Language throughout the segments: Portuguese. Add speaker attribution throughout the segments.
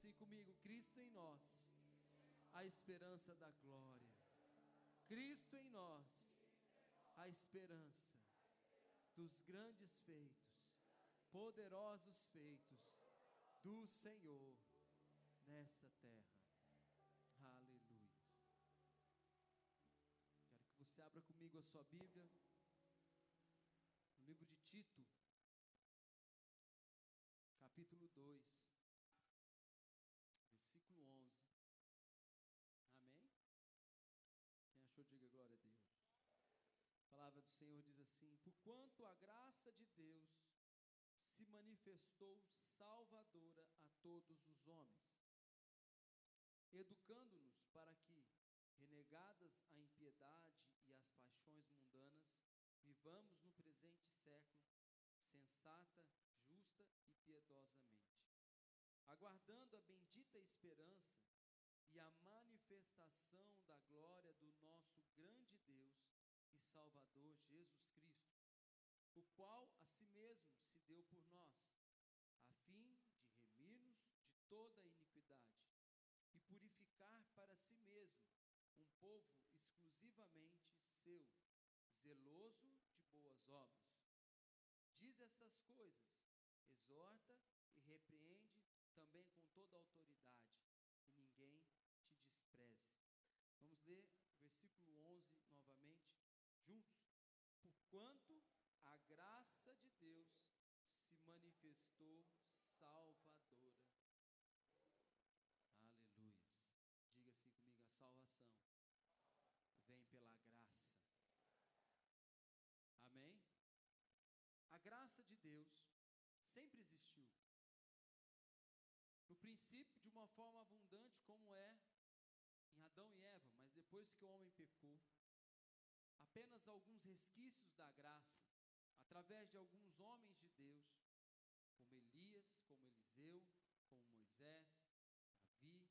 Speaker 1: assim comigo: Cristo em nós, a esperança da glória. Cristo em nós, a esperança dos grandes feitos, poderosos feitos do Senhor nessa terra. Aleluia. Quero que você abra comigo a sua Bíblia no livro de Tito, capítulo 2, versículo 11. Amém? Quem achou, diga glória a Deus. A palavra do Senhor diz assim: porquanto a graça de Deus se manifestou salvadora a todos os homens, educando-nos para que, renegadas a impiedade e as paixões mundanas, vivamos no presente século sensata, justa e piedosamente, aguardando a bendita esperança e a manifestação da glória do nosso grande Deus e Salvador Jesus Cristo, o qual a si mesmo se deu por nós, a fim de remir-nos de toda a iniquidade e purificar para si mesmo um povo exclusivamente seu, zeloso de boas obras. Diz estas coisas, exorta e repreende também com toda a autoridade, e ninguém te despreze. Vamos ler o versículo 11 novamente, juntos. Porquanto a graça de Deus se manifestou salvadora. Aleluia. Diga assim comigo: a salvação vem pela graça. Amém? A graça de Deus sempre existiu. No princípio, de uma forma abundante, como é em Adão e Eva, mas depois que o homem pecou, apenas alguns resquícios da graça, através de alguns homens de Deus, como Elias, como Eliseu, como Moisés, Davi,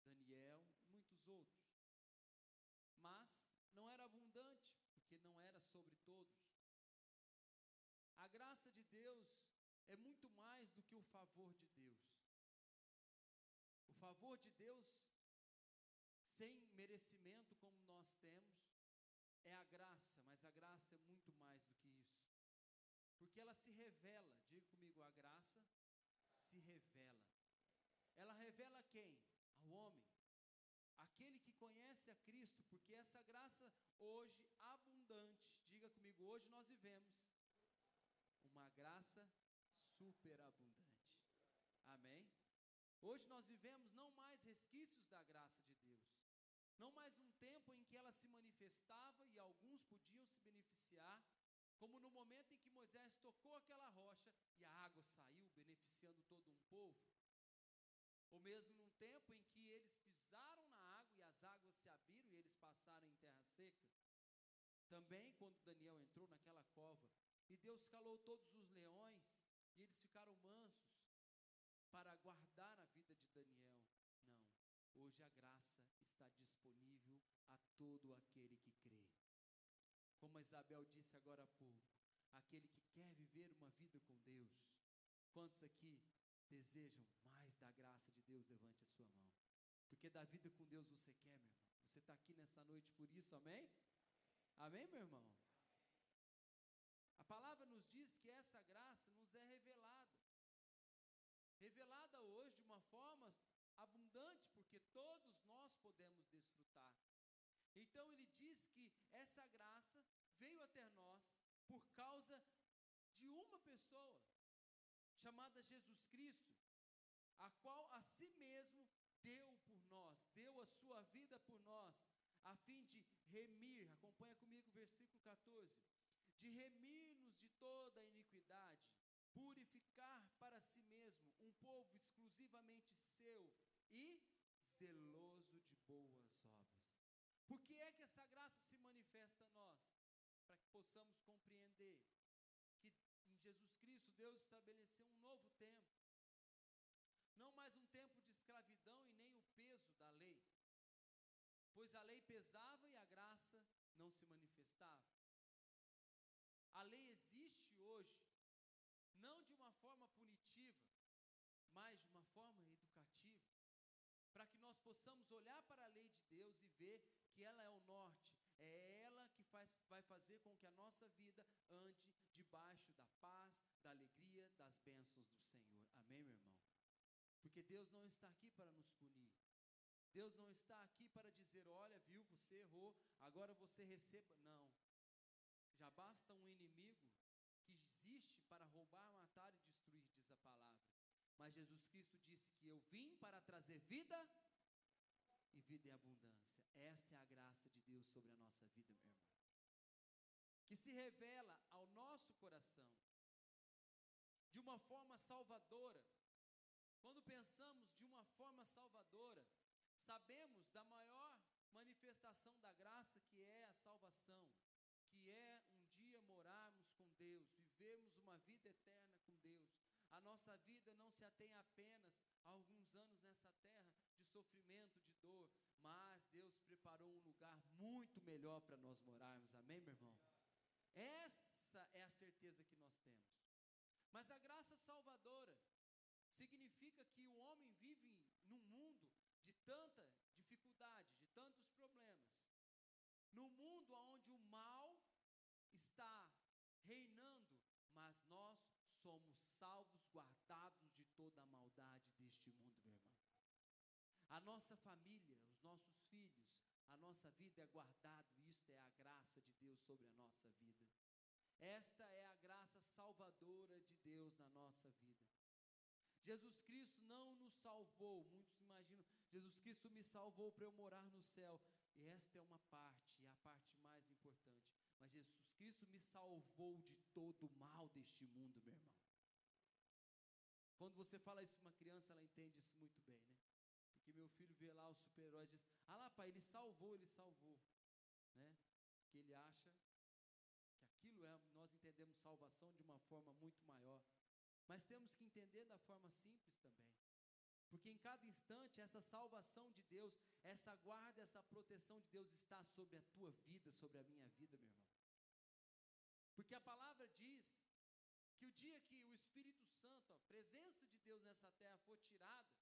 Speaker 1: Daniel e muitos outros. Mas não era abundante, porque não era sobre todos. A graça de Deus é muito mais do que o favor de Deus. O favor de Deus, sem merecimento como nós temos, é a graça, mas a graça é muito mais do que isso. Porque ela se revela, diga comigo, a graça se revela. Ela revela quem? Ao homem. Aquele que conhece a Cristo, porque essa graça hoje abundante, diga comigo, hoje nós vivemos uma graça superabundante. Amém? Hoje nós vivemos não mais resquícios da graça de Deus, não mais um tempo em que ela se manifestava e alguns podiam se beneficiar, como no momento em que Moisés tocou aquela rocha e a água saiu, beneficiando todo um povo, ou mesmo num tempo em que eles pisaram na água e as águas se abriram e eles passaram em terra seca. Também quando Daniel entrou naquela cova e Deus calou todos os leões e eles ficaram mansos para guardar a vida de Daniel. Não, hoje a graça está disponível a todo aquele que crê. Como a Isabel disse agora há pouco, aquele que quer viver uma vida com Deus. Quantos aqui desejam mais da graça de Deus? Levante a sua mão. Porque da vida com Deus você quer, meu irmão. Você está aqui nessa noite por isso, amém? Amém, meu irmão? A palavra nos diz que essa graça nos é revelada. Revelada hoje de uma forma abundante, porque todos nós podemos desfrutar. Então ele diz que essa graça veio até nós por causa de uma pessoa, chamada Jesus Cristo, a qual a si mesmo deu por nós, deu a sua vida por nós, a fim de remir, acompanha comigo o versículo 14, de remir-nos de toda a iniquidade, purificar para si mesmo um povo exclusivamente seu e zeloso de boas obras. Por que é que essa graça se manifesta a nós? Para que possamos compreender que em Jesus Cristo Deus estabeleceu um novo tempo. Não mais um tempo de escravidão e nem o peso da lei. Pois a lei pesava e a graça não se manifestava. A lei existe hoje, não de uma forma punitiva, mas de uma forma educativa. possamos olhar para a lei de Deus e ver que ela é o norte, é ela que vai fazer com que a nossa vida ande debaixo da paz, da alegria, das bênçãos do Senhor. Amém, meu irmão? Porque Deus não está aqui para nos punir. Deus não está aqui para dizer, olha, viu, você errou, agora você receba. Não. Já basta um inimigo que existe para roubar, matar e destruir, diz a palavra. Mas Jesus Cristo disse que eu vim para trazer vida e vida em abundância. Essa é a graça de Deus sobre a nossa vida, meu irmão. Que se revela ao nosso coração de uma forma salvadora. Quando pensamos de uma forma salvadora, sabemos da maior manifestação da graça que é a salvação, que é um dia morarmos com Deus, vivermos uma vida eterna com Deus. A nossa vida não se atém apenas a alguns anos nessa terra de sofrimento, de dor, mas Deus preparou um lugar muito melhor para nós morarmos. Amém, meu irmão? Essa é a certeza que nós temos. Mas a graça salvadora significa que o homem vive num mundo de tanta dificuldade, de tantos problemas. No mundo onde o mal está reinando, mas nós somos salvos, guardados de toda a maldade deste mundo, meu irmão. A nossa família, os nossos filhos, a nossa vida é guardada, e isto é a graça de Deus sobre a nossa vida. Esta é a graça salvadora de Deus na nossa vida. Jesus Cristo não nos salvou, muitos imaginam, Jesus Cristo me salvou para eu morar no céu. E esta é uma parte, é a parte mais importante. Mas Jesus Cristo me salvou de todo o mal deste mundo, meu irmão. Quando você fala isso para uma criança, ela entende isso muito bem, né? Porque meu filho vê lá o super-herói e diz, ah lá pai, ele salvou, né? Porque ele acha que aquilo é, nós entendemos salvação de uma forma muito maior. Mas temos que entender da forma simples também. Porque em cada instante essa salvação de Deus, essa guarda, essa proteção de Deus está sobre a tua vida, sobre a minha vida, meu irmão. Porque a palavra diz que o dia que o Espírito Santo, a presença de Deus nessa terra for tirada,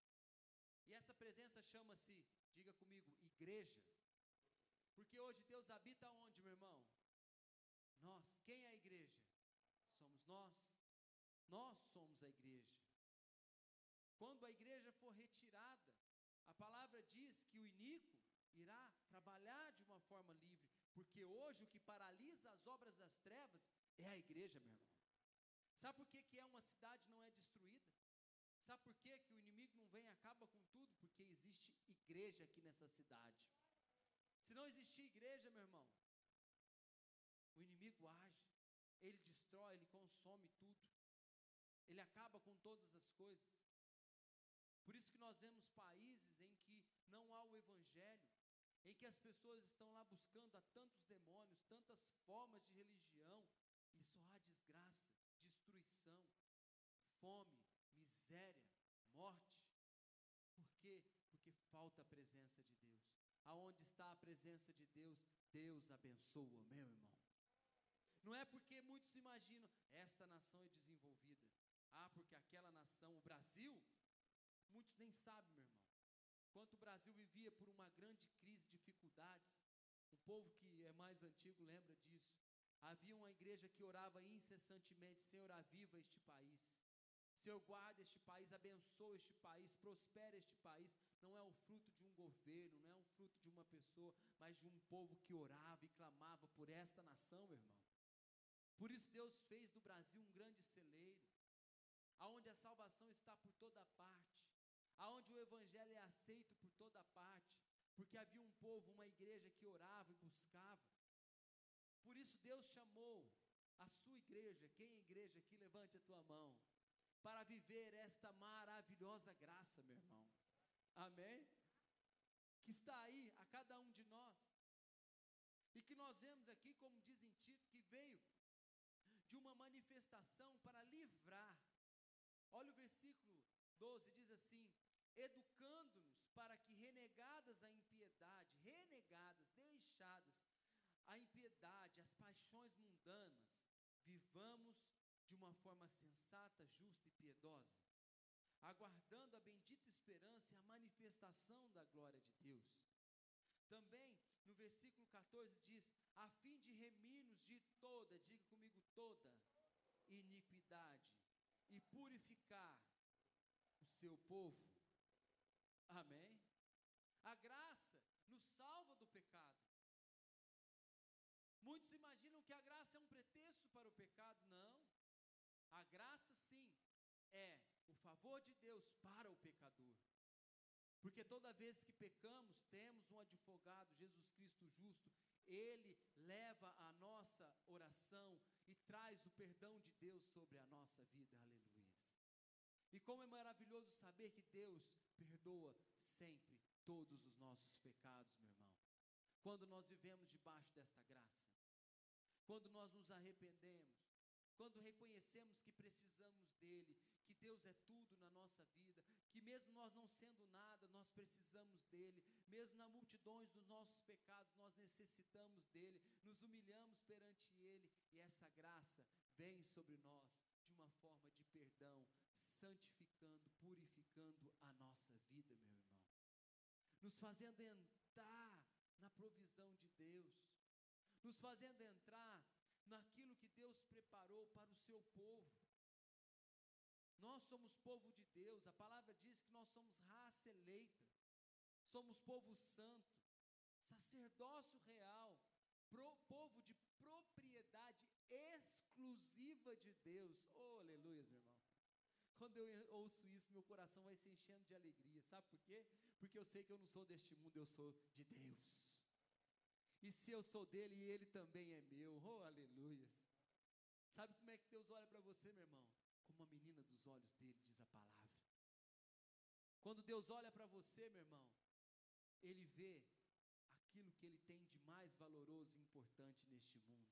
Speaker 1: e essa presença chama-se, diga comigo, igreja. Porque hoje Deus habita onde, meu irmão? Nós. Quem é a igreja? Somos nós. Nós somos a igreja. Quando a igreja for retirada, a palavra diz que o iníquo irá trabalhar de uma forma livre, porque hoje o que paralisa as obras das trevas é a igreja, meu irmão. Sabe por que é uma cidade não é destruída? Sabe por que o inimigo não vem e acaba com tudo? Porque existe igreja aqui nessa cidade. Se não existir igreja, meu irmão, o inimigo age, ele destrói, ele consome tudo. Ele acaba com todas as coisas. Por isso que nós vemos países em que não há o evangelho, em que as pessoas estão lá buscando a tantos demônios, tantas formas de religião, e só há desgraça, destruição, fome, miséria, morte. Por quê? Porque falta a presença de Deus. Aonde está a presença de Deus, Deus abençoa, meu irmão. Não é porque muitos imaginam, esta nação é desenvolvida. Ah, porque aquela nação, o Brasil, muitos nem sabem, meu irmão. Enquanto o Brasil vivia por uma grande crise, dificuldades, um povo que é mais antigo lembra disso. Havia uma igreja que orava incessantemente, Senhor, aviva este país. Senhor, guarda este país, abençoa este país, prospera este país. Não é o fruto de um governo, não é um fruto de uma pessoa, mas de um povo que orava e clamava por esta nação, meu irmão. Por isso Deus fez do Brasil um grande celeiro, aonde a salvação está por toda parte, aonde o evangelho é aceito por toda parte, porque havia um povo, uma igreja que orava e buscava. Por isso Deus chamou a sua igreja, quem é igreja aqui, levante a tua mão, para viver esta maravilhosa graça, meu irmão. Amém? Que está aí a cada um de nós. E que nós vemos aqui, como diz em Tito, que veio de uma manifestação para livrar. Olha o versículo 12, diz assim, educando-nos para que renegadas a impiedade, deixadas a impiedade, as paixões mundanas, vivamos de uma forma sensata, justa e piedosa, aguardando a bendita esperança e a manifestação manifestação da glória de Deus. Também, no versículo 14 diz, a fim de remir-nos de toda, diga comigo, toda iniquidade, e purificar o seu povo. Amém? A graça nos salva do pecado. Muitos imaginam que a graça é um pretexto para o pecado. Não. A graça, sim, é o favor de Deus para o pecador. Porque toda vez que pecamos, temos um advogado, Jesus Cristo justo. Ele leva a nossa oração e traz o perdão de Deus sobre a nossa vida. Aleluia. E como é maravilhoso saber que Deus perdoa sempre todos os nossos pecados, meu irmão. Quando nós vivemos debaixo desta graça, quando nós nos arrependemos, quando reconhecemos que precisamos dEle, que Deus é tudo na nossa vida, que mesmo nós não sendo nada, nós precisamos dEle, mesmo na multidões dos nossos pecados, nós necessitamos dEle, nos humilhamos perante Ele, e essa graça vem sobre nós de uma forma de perdão, santificando, purificando a nossa vida, meu irmão, nos fazendo entrar na provisão de Deus, nos fazendo entrar naquilo que Deus preparou para o seu povo. Nós somos povo de Deus, a palavra diz que nós somos raça eleita, somos povo santo, sacerdócio real, povo de propriedade exclusiva de Deus. Oh, aleluia, meu irmão. Quando eu ouço isso, meu coração vai se enchendo de alegria. Sabe por quê? Porque eu sei que eu não sou deste mundo, eu sou de Deus. E se eu sou dele, ele também é meu. Oh, aleluia. Sabe como é que Deus olha para você, meu irmão? Como a menina dos olhos dele, diz a palavra. Quando Deus olha para você, meu irmão, Ele vê aquilo que Ele tem de mais valoroso e importante neste mundo.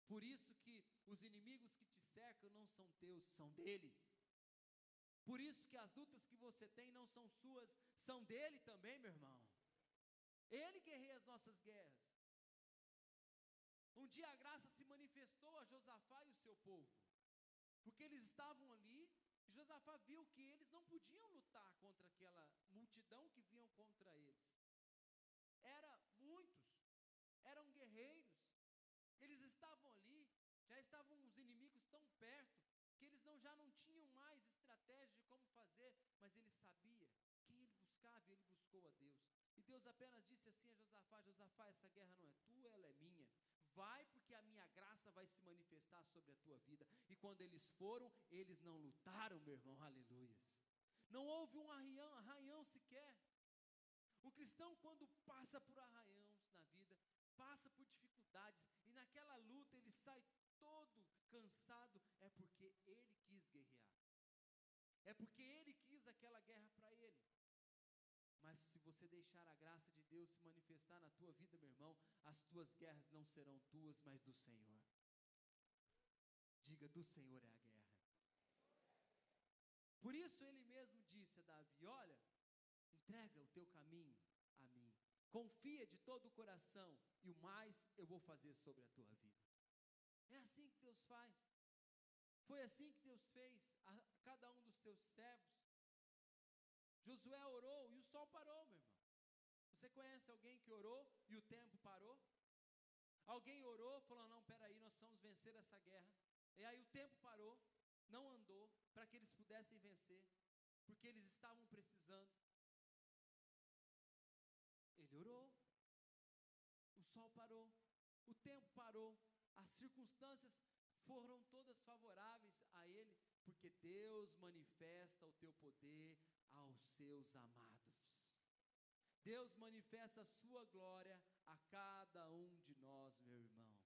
Speaker 1: Por isso que os inimigos que te cercam não são teus, são dele. Por isso que as lutas que você tem não são suas, são dele também, meu irmão. Ele guerreia as nossas guerras. Um dia a graça se manifestou a Josafá e o seu povo, porque eles estavam ali, e Josafá viu que eles não podiam lutar contra aquela multidão que vinham contra eles. Eram guerreiros, eles estavam ali, já estavam os inimigos tão perto, que eles já não tinham mais estratégia de como fazer, mas ele sabia quem ele buscava, e ele buscou a Deus. E Deus apenas disse assim a Josafá: Josafá, essa guerra não é tua, ela é minha. Vai, porque a minha graça vai se manifestar sobre a tua vida. E quando eles foram, eles não lutaram, meu irmão, aleluias. Não houve um arranhão sequer. O cristão, quando passa por arranhões na vida, passa por dificuldades, e naquela luta ele sai todo cansado, é porque ele quis guerrear. É porque ele quis aquela guerra para ele. Mas se você deixar a graça de Deus se manifestar na tua vida, meu irmão, as tuas guerras não serão tuas, mas do Senhor. Diga, do Senhor é a guerra. Por isso ele mesmo disse a Davi: olha, entrega o teu caminho a mim. Confia de todo o coração, e o mais eu vou fazer sobre a tua vida. É assim que Deus faz. Foi assim que Deus fez a cada um dos seus servos. Josué orou e o sol parou, meu irmão. Você conhece alguém que orou e o tempo parou? Alguém orou, falou: não, peraí, nós precisamos vencer essa guerra. E aí o tempo parou, não andou, para que eles pudessem vencer, porque eles estavam precisando. Ele orou, o sol parou, o tempo parou, as circunstâncias foram todas favoráveis a ele, porque Deus manifesta o teu poder aos seus amados. Deus manifesta a sua glória a cada um de nós, meu irmão.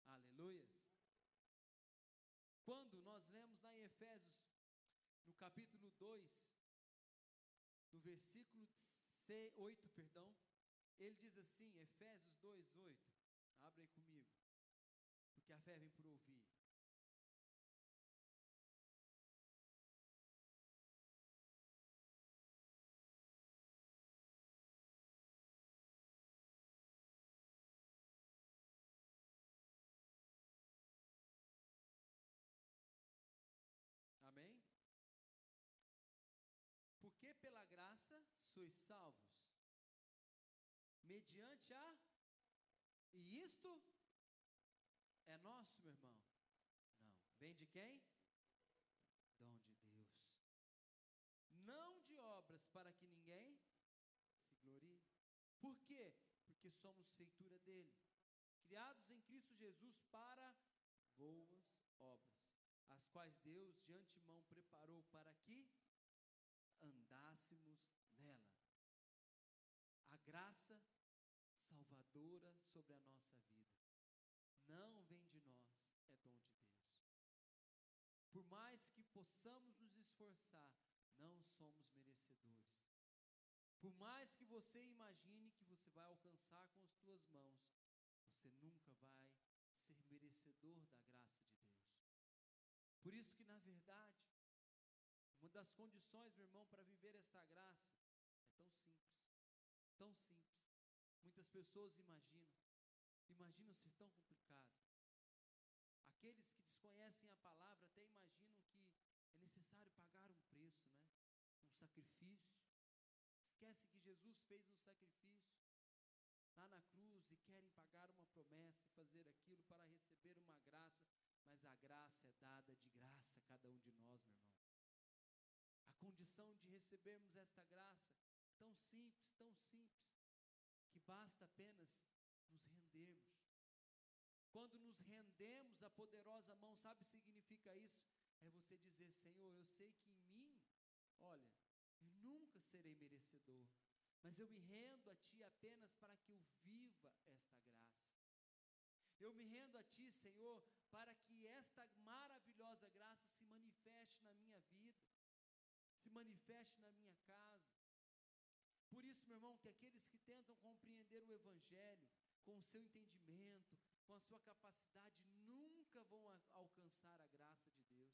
Speaker 1: Aleluias. Quando nós lemos lá em Efésios, no capítulo 2, no versículo 8, ele diz assim, Efésios 2:8, abre aí comigo, porque a fé vem por ouvir. Amém? Porque sois salvos? Mediante a... E isto é nosso, meu irmão? Não. Vem de quem? Dom de Deus. Não de obras para que ninguém se glorie. Por quê? Porque somos feitura dele, criados em Cristo Jesus para boas obras, as quais Deus de antemão preparou para que andássemos nela. A graça salvadora sobre a nossa vida não vem de nós, é dom de Deus. Por mais que possamos nos esforçar, não somos merecedores. Por mais que você imagine que você vai alcançar com as tuas mãos, você nunca vai ser merecedor da graça de Deus. Por isso que, na verdade, uma das condições, meu irmão, para viver esta graça é tão simples, tão simples. Muitas pessoas imaginam ser tão complicado. Aqueles que desconhecem a palavra até imaginam que é necessário pagar um preço, né? Um sacrifício. Esquece que Jesus fez um sacrifício lá na cruz e querem pagar uma promessa e fazer aquilo para receber uma graça, mas a graça é dada de graça a cada um de nós, meu irmão. A condição de recebermos esta graça tão simples, que basta apenas nos rendermos. Quando nos rendemos à poderosa mão, sabe o que significa isso? É você dizer: Senhor, eu sei que em mim, olha, eu nunca serei merecedor, mas eu me rendo a Ti apenas para que eu viva esta graça. Eu me rendo a Ti, Senhor, para que esta maravilhosa graça se manifeste na minha vida, se manifeste na minha casa. Por isso, meu irmão, que aqueles que tentam compreender o Evangelho com o seu entendimento, com a sua capacidade, nunca vão alcançar a graça de Deus.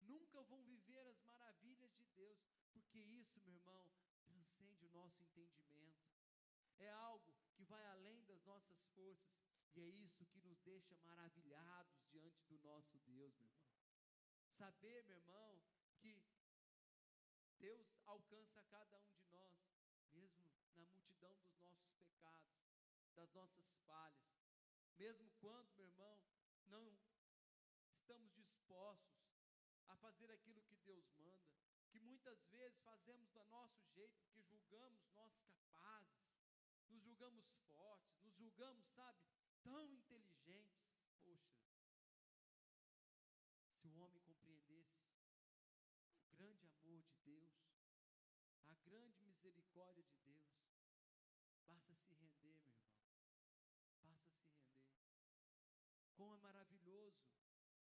Speaker 1: Nunca vão viver as maravilhas de Deus, porque isso, meu irmão, transcende o nosso entendimento. É algo que vai além das nossas forças, e é isso que nos deixa maravilhados diante do nosso Deus, meu irmão. Saber, meu irmão, que Deus alcança cada um de nós, mesmo na multidão dos nossos pecados, das nossas falhas, mesmo quando, meu irmão, não estamos dispostos a fazer aquilo que Deus manda, que muitas vezes fazemos do nosso jeito, porque julgamos nós capazes, nos julgamos fortes, nos julgamos, sabe, tão inteligentes. Poxa, se o homem compreendesse o grande amor de Deus, a grande misericórdia de Deus, basta se render, meu irmão, basta se render. Como é maravilhoso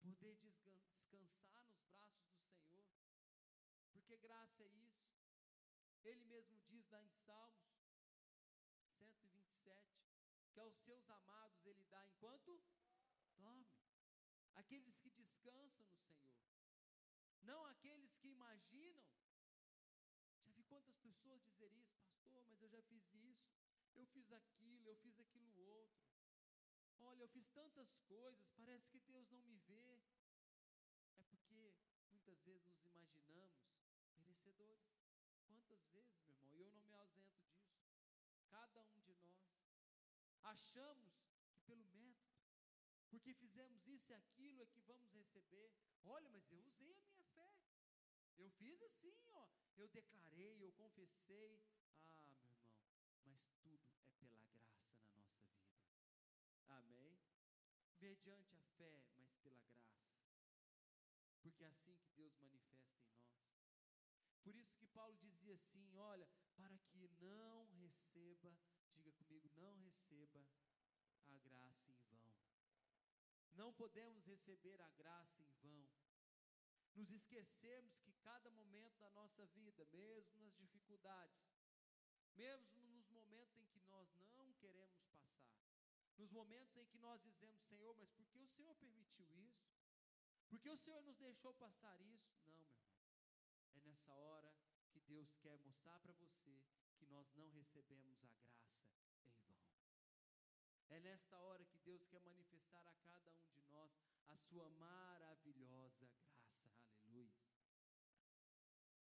Speaker 1: poder descansar nos braços do Senhor, porque graça é isso. Ele mesmo diz lá em Salmos 127, que aos seus amados Ele dá enquanto dorme. Aqueles que descansam no Senhor, não aqueles que imaginam. Já vi quantas pessoas dizer isso: pastor, mas eu já fiz isso, eu fiz aquilo outro. Olha, eu fiz tantas coisas, parece que Deus não me vê. É porque muitas vezes nos imaginamos merecedores. Quantas vezes, meu irmão, eu não me ausento disso. Cada um de nós achamos que pelo método, porque fizemos isso e aquilo, é que vamos receber. Olha, mas eu usei a minha fé, eu fiz assim, ó, eu declarei, eu confessei. Ah, meu irmão, mas tudo é pela graça na nossa vida. Amém? Mediante a fé, mas pela graça. Porque é assim que Deus manifesta em nós. Por isso que Paulo dizia assim: olha, para que não receba, diga comigo, não receba a graça em vão. Não podemos receber a graça em vão. Nos esquecermos que cada momento da nossa vida, mesmo nas dificuldades, mesmo nos momentos em que nós não queremos passar, nos momentos em que nós dizemos: Senhor, mas por que o Senhor permitiu isso? Por que o Senhor nos deixou passar isso? Não, meu irmão. É nessa hora que Deus quer mostrar para você que nós não recebemos a graça em vão. É nesta hora que Deus quer manifestar a cada um de nós a sua maravilhosa graça. Aleluia.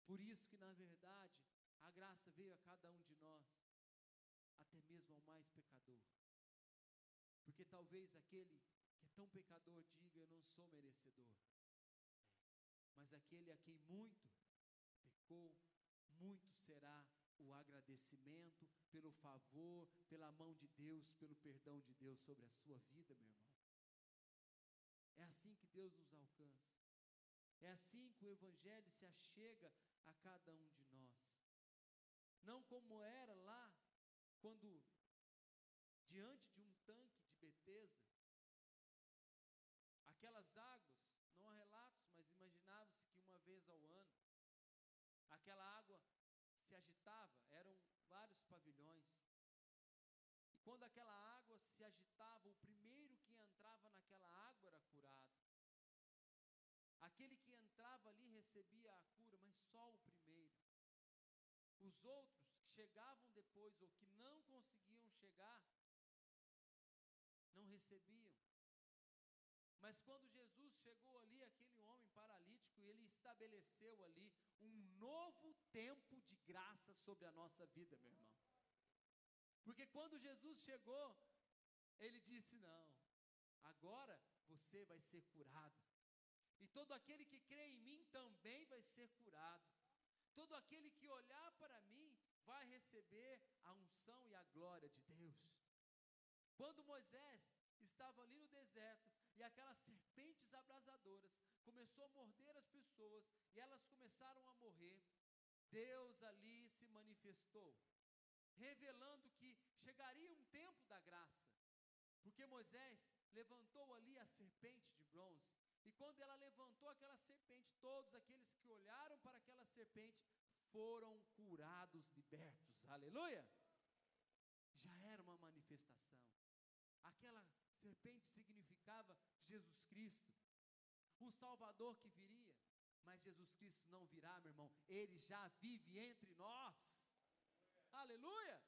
Speaker 1: Por isso que, na verdade, a a graça veio a cada um de nós, até mesmo ao mais pecador. Porque talvez aquele que é tão pecador diga: eu não sou merecedor. Mas aquele a quem muito pecou, muito será o agradecimento pelo favor, pela mão de Deus, pelo perdão de Deus sobre a sua vida, meu irmão. É assim que Deus nos alcança. É assim que o Evangelho se achega a cada um de nós. Não como era lá, quando diante de um tanque de Betesda, aquelas águas, não há relatos, mas imaginava-se que uma vez ao ano, aquela água se agitava, eram vários pavilhões, e quando aquela água se agitava, o primeiro que entrava naquela água era curado. Aquele que entrava ali recebia a cura, mas só o primeiro. Os outros que chegavam depois, ou que não conseguiam chegar, não recebiam. Mas quando Jesus chegou ali, aquele homem paralítico, ele estabeleceu ali um novo tempo de graça sobre a nossa vida, meu irmão. Porque quando Jesus chegou, ele disse: não, agora você vai ser curado. E todo aquele que crê em mim também vai ser curado. Todo aquele que olhar para mim vai receber a unção e a glória de Deus. Quando Moisés estava ali no deserto e aquelas serpentes abrasadoras começou a morder as pessoas e elas começaram a morrer, Deus ali se manifestou, revelando que chegaria um tempo da graça, porque Moisés levantou ali a serpente de bronze, e quando ela levantou aquela serpente, todos aqueles que olharam para aquela serpente foram curados, libertos, aleluia! Já era uma manifestação. Aquela serpente significava Jesus Cristo, o Salvador que viria. Mas Jesus Cristo não virá, meu irmão, Ele já vive entre nós, aleluia!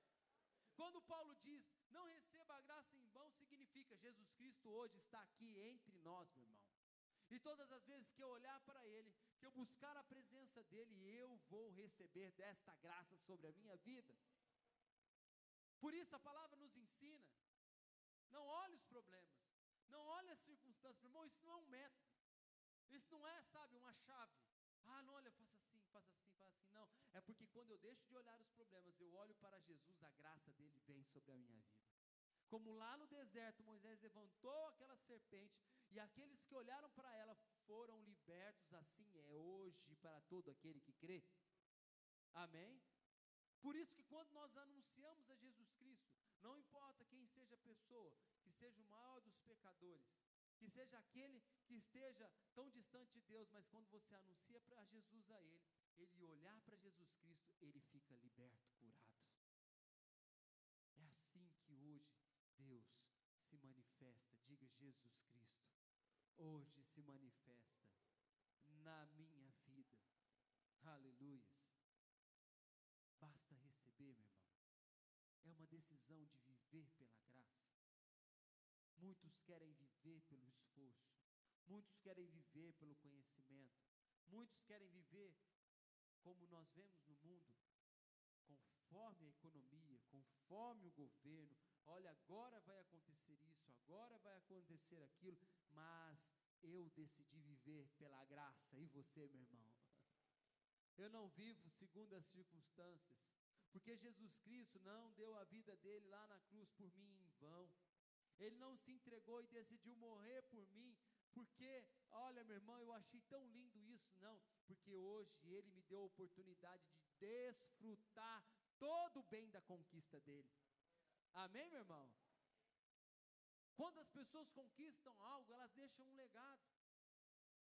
Speaker 1: Quando Paulo diz: não receba a graça em vão, significa Jesus Cristo hoje está aqui entre nós, meu irmão. E todas as vezes que eu olhar para Ele, que eu buscar a presença dEle, eu vou receber desta graça sobre a minha vida. Por isso a palavra nos ensina: não olhe os problemas, não olhe as circunstâncias, meu irmão, isso não é um método, isso não é, sabe, uma chave. Ah, não, olha, faça assim, faça assim, faça assim, não. É porque quando eu deixo de olhar os problemas, eu olho para Jesus, a graça dele vem sobre a minha vida. Como lá no deserto, Moisés levantou aquela serpente, e aqueles que olharam para ela foram libertos, assim é hoje para todo aquele que crê. Amém? Por isso que quando nós anunciamos a Jesus Cristo, não importa quem seja a pessoa, que seja o maior dos pecadores, que seja aquele que esteja tão distante de Deus, mas quando você anuncia para Jesus a ele, ele olhar para Jesus Cristo, ele fica liberto, curado. É assim que hoje Deus se manifesta. Diga: Jesus Cristo hoje se manifesta na minha vida. Aleluias. Basta receber, meu irmão. É uma decisão de viver pela graça. Muitos querem viver pelo esforço. Muitos querem viver pelo conhecimento. Muitos querem viver como nós vemos no mundo, conforme a economia, conforme o governo. Olha, agora vai acontecer isso, agora vai acontecer aquilo, mas eu decidi viver pela graça. E você, meu irmão? Eu não vivo segundo as circunstâncias, porque Jesus Cristo não deu a vida dele lá na cruz por mim em vão. Ele não se entregou e decidiu morrer por mim, porque, olha, meu irmão, eu achei tão lindo isso, não, porque hoje ele me deu a oportunidade de desfrutar todo o bem da conquista dele. Amém, meu irmão? Quando as pessoas conquistam algo, elas deixam um legado.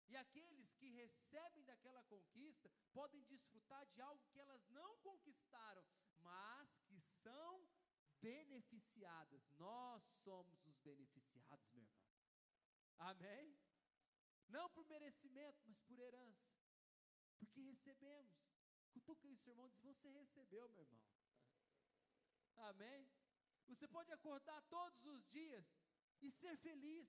Speaker 1: E aqueles que recebem daquela conquista podem desfrutar de algo que elas não conquistaram, mas que são beneficiadas. Nós somos os beneficiados, meu irmão. Amém? Não por merecimento, mas por herança. Porque recebemos. Cutuca isso, irmão, diz: você recebeu, meu irmão. Amém? Você pode acordar todos os dias e ser feliz.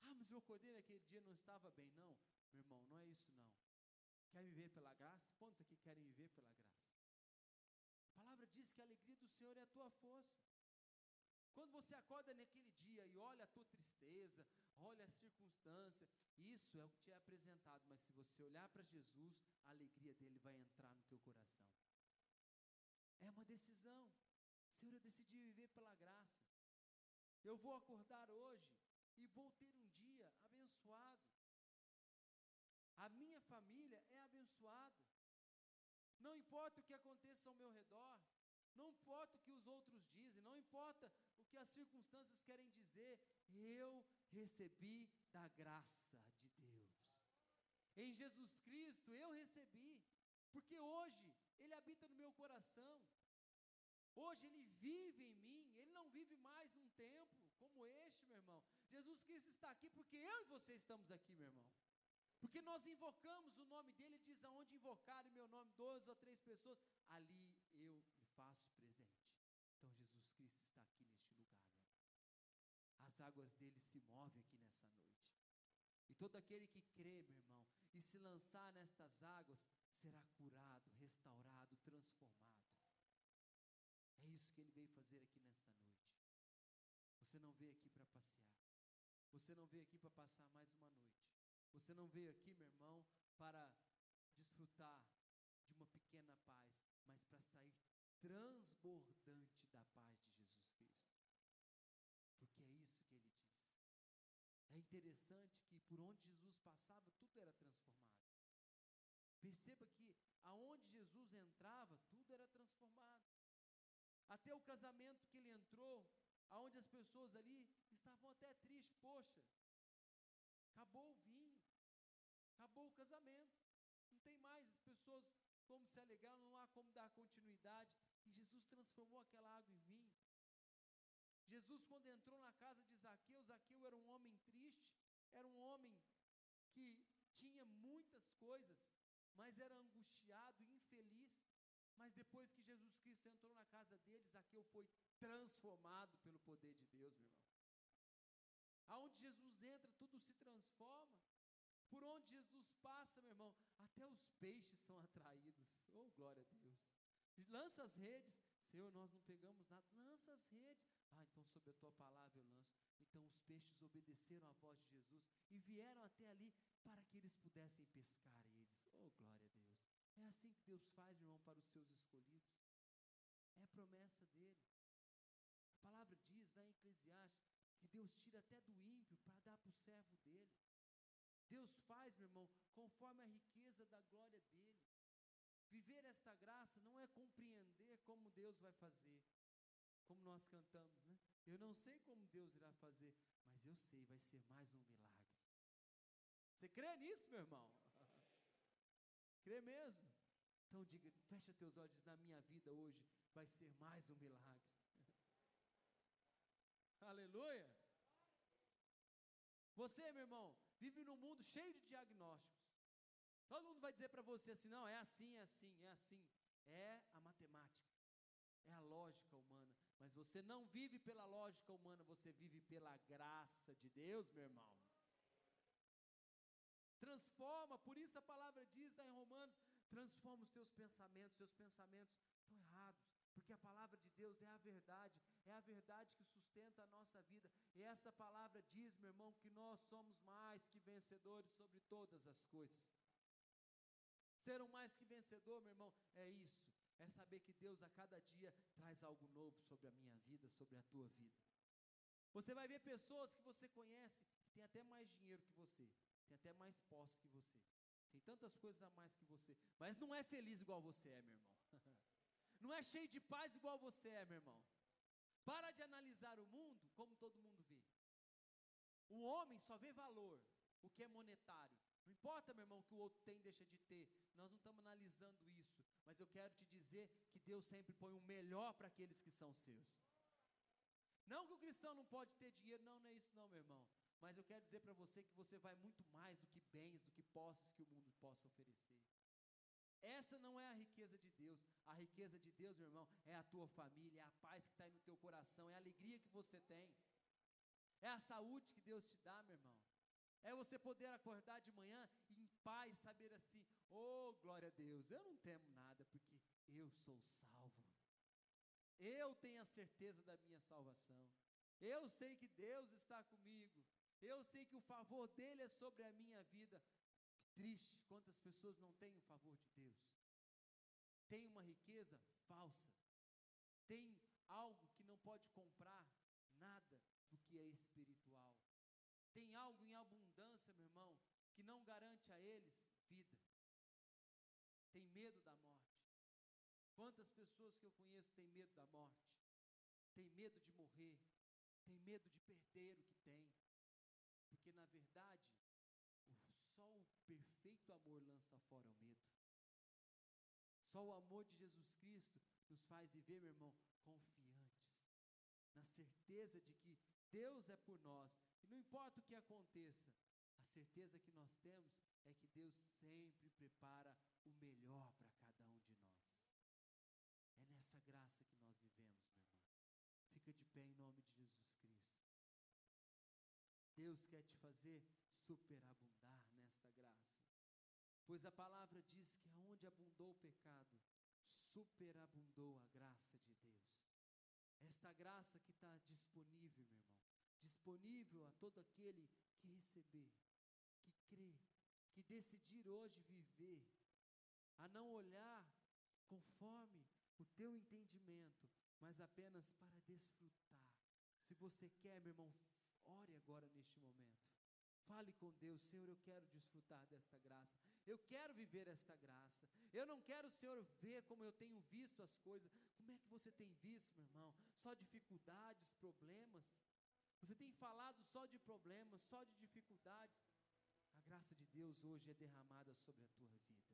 Speaker 1: Ah, mas eu acordei naquele dia e não estava bem. Não, meu irmão, não é isso não. Quer viver pela graça? Quantos aqui querem viver pela graça? alegria do Senhor é a tua força. Quando você acorda naquele dia e olha a tua tristeza, olha a circunstância, isso é o que te é apresentado, mas se você olhar para Jesus, a alegria dele vai entrar no teu coração. É uma decisão. Senhor, eu decidi viver pela graça. Eu vou acordar hoje e vou ter um dia abençoado. A minha família é abençoada. Não importa o que aconteça ao meu redor, não importa o que os outros dizem, não importa o que as circunstâncias querem dizer, eu recebi da graça de Deus. Em Jesus Cristo eu recebi, porque hoje Ele habita no meu coração. Hoje Ele vive em mim, Ele não vive mais num templo como este, meu irmão. Jesus Cristo está aqui porque eu e você estamos aqui, meu irmão. Porque nós invocamos o nome dEle, Ele diz, aonde invocarem meu nome, 2 ou 3 pessoas, ali eu me faço presente. Então Jesus Cristo está aqui neste lugar, meu irmão. As águas dEle se movem aqui nessa noite. E todo aquele que crê, meu irmão, e se lançar nestas águas, será curado, restaurado, transformado. É isso que Ele veio fazer aqui nesta noite. Você não veio aqui para passear. Você não veio aqui para passar mais uma noite. Você não veio aqui, meu irmão, para desfrutar de uma pequena paz, mas para sair transbordante da paz de Jesus Cristo. Porque é isso que Ele diz. É interessante que por onde Jesus passava, tudo era transformado. Perceba que aonde Jesus entrava, tudo era transformado. Até o casamento que Ele entrou, aonde as pessoas ali estavam até tristes, poxa, acabou o vinho, acabou o casamento, não tem mais as pessoas como se alegrar, não há como dar continuidade, e Jesus transformou aquela água em vinho. Jesus, quando entrou na casa de Zaqueu, Zaqueu era um homem triste, era um homem que tinha muitas coisas, mas era angustiado, infeliz, mas depois que Jesus Cristo entrou na casa dele, Zaqueu foi transformado pelo poder de Deus, meu irmão. Aonde Jesus entra, tudo se transforma. Por onde Jesus passa, meu irmão, até os peixes são atraídos. Oh, glória a Deus. Lança as redes. Senhor, nós não pegamos nada. Lança as redes. Ah, então sobre a tua palavra eu lanço. Então os peixes obedeceram à voz de Jesus e vieram até ali para que eles pudessem pescar eles. Oh, glória a Deus. É assim que Deus faz, meu irmão, para os seus escolhidos. É a promessa dele. A palavra diz lá em Eclesiastes que Deus tira até do ímpio para dar para o servo dele. Deus faz, meu irmão, conforme a riqueza da glória dele. Viver esta graça não é compreender como Deus vai fazer, como nós cantamos, né? Eu não sei como Deus irá fazer, mas eu sei, vai ser mais um milagre. Você crê nisso, meu irmão? Crê mesmo? Então diga, fecha teus olhos, na minha vida hoje vai ser mais um milagre. Aleluia! Você, meu irmão, vive num mundo cheio de diagnósticos. Todo mundo vai dizer para você assim, não, é assim, é assim, é assim. É a matemática, é a lógica humana. Mas você não vive pela lógica humana, você vive pela graça de Deus, meu irmão. Transforma, por isso a palavra diz lá em Romanos, transforma os teus pensamentos estão errados. Porque a palavra de Deus é a verdade que sustenta a nossa vida. E essa palavra diz, meu irmão, que nós somos mais que vencedores sobre todas as coisas. Ser um mais que vencedor, meu irmão, é isso. É saber que Deus a cada dia traz algo novo sobre a minha vida, sobre a tua vida. Você vai ver pessoas que você conhece, que tem até mais dinheiro que você, tem até mais posse que você, tem tantas coisas a mais que você, mas não é feliz igual você é, meu irmão. Não é cheio de paz igual você é, meu irmão. Para de analisar o mundo como todo mundo vê. O homem só vê valor, o que é monetário. Não importa, meu irmão, o que o outro tem, deixa de ter. Nós não estamos analisando isso. Mas eu quero te dizer que Deus sempre põe o melhor para aqueles que são seus. Não que o cristão não pode ter dinheiro, não é isso não, meu irmão. Mas eu quero dizer para você que você vai muito mais do que bens, do que posses que o mundo possa oferecer. Essa não é a riqueza de Deus. A riqueza de Deus, meu irmão, é a tua família, é a paz que está aí no teu coração, é a alegria que você tem. É a saúde que Deus te dá, meu irmão. É você poder acordar de manhã e em paz saber assim, oh, glória a Deus, eu não temo nada porque eu sou salvo. Eu tenho a certeza da minha salvação. Eu sei que Deus está comigo. Eu sei que o favor dele é sobre a minha vida. Que triste, quantas pessoas não têm o favor de Deus. Tem uma riqueza falsa. Tem algo que não pode comprar nada do que é espiritual. Tem algo em abundância, meu irmão, que não garante a eles vida. Tem medo da morte. Quantas pessoas que eu conheço têm medo da morte? Tem medo de morrer? Tem medo de perder o que tem? Porque, na verdade, só o perfeito amor lança fora o medo. Só o amor de Jesus Cristo nos faz viver, meu irmão, confiantes, na certeza de que Deus é por nós. E não importa o que aconteça, a certeza que nós temos é que Deus sempre prepara o melhor para cada um de nós. É nessa graça que nós vivemos, meu irmão. Fica de pé em nome de Jesus Cristo. Deus quer te fazer superabundar nesta graça. Pois a palavra diz que aonde abundou o pecado, superabundou a graça de Deus. Esta graça que está disponível, meu irmão. Disponível a todo aquele que receber, que crê, que decidir hoje viver, a não olhar conforme o teu entendimento, mas apenas para desfrutar. Se você quer, meu irmão, ore agora neste momento. Fale com Deus: Senhor, eu quero desfrutar desta graça. Eu quero viver esta graça. Eu não quero, Senhor, ver como eu tenho visto as coisas. Como é que você tem visto, meu irmão? Só dificuldades, problemas. Você tem falado só de problemas, só de dificuldades. A graça de Deus hoje é derramada sobre a tua vida.